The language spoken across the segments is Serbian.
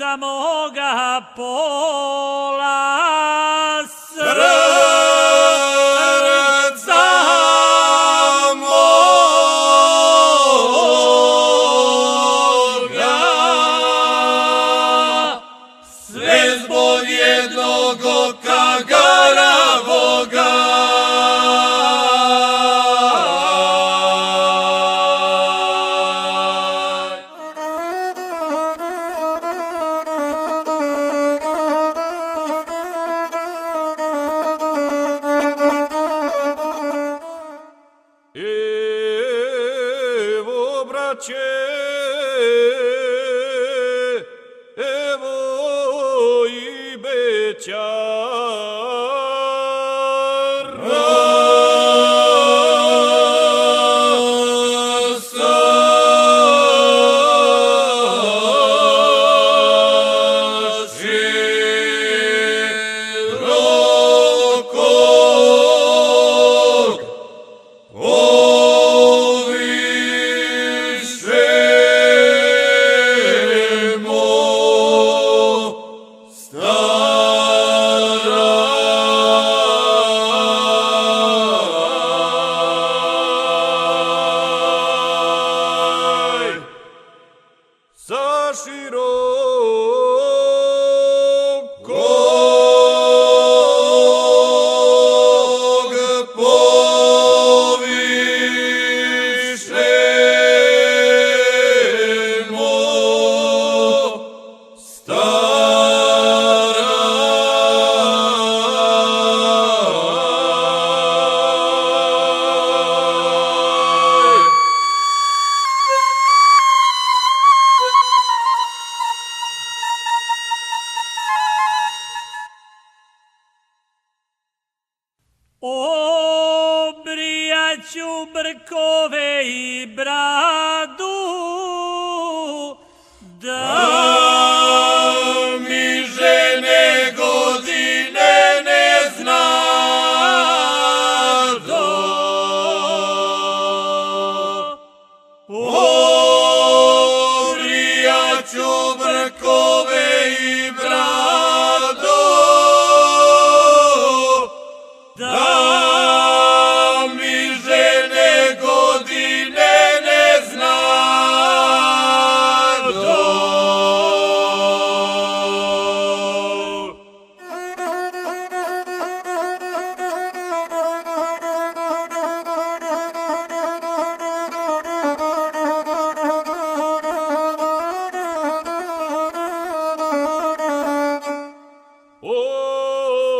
srca moga pola, srca moga, sve zbog jednog oka garavoga. Evo, braće, evo i bećar, sa širokog povišemo obrijaću brkove i bradu, da mi žene godine ne znado. Obrijaću brkove i bradu, da mi žene godine ne znado.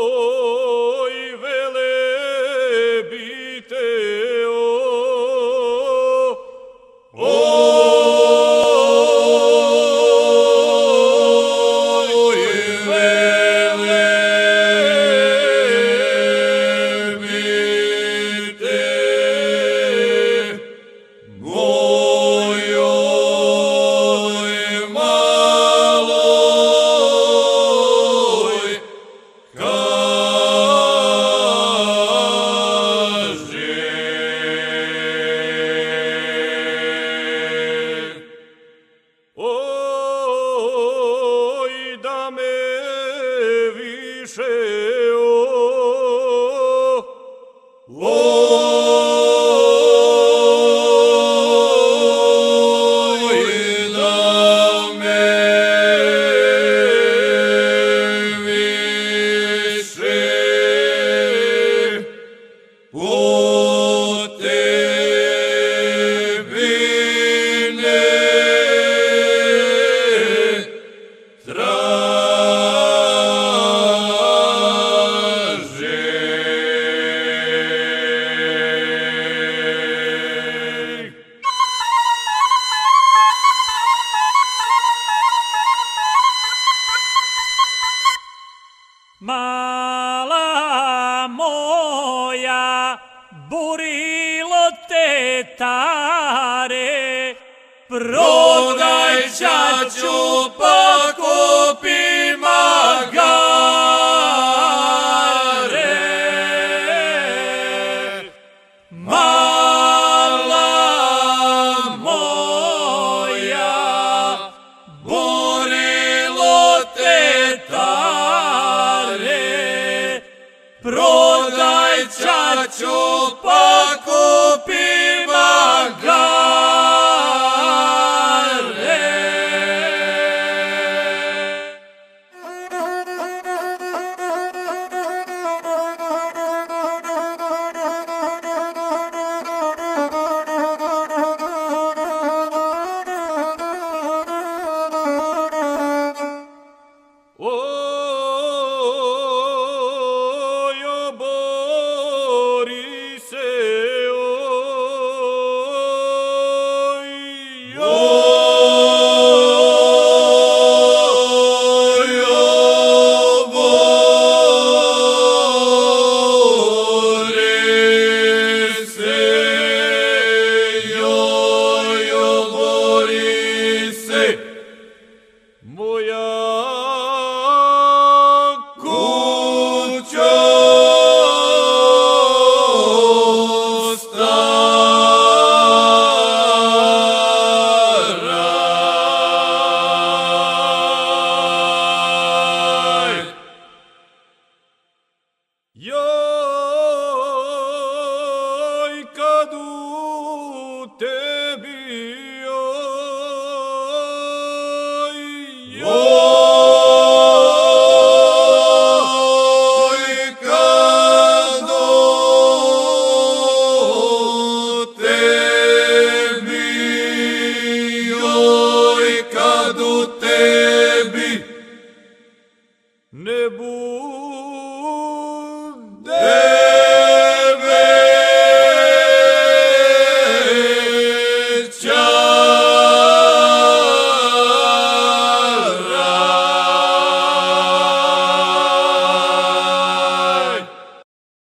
Oj, Velebite, oj, Velebite, mojoj maloj oj, da me više oj, da me više po tebi ne mala moja, burilo te tare, prodaj ćaću pa kupi magare. Mala moja, burilo braćo, pa kupim magare. Oj, o Borise, oj, oj, o Borise, oj, o Borise, moja kuća stara.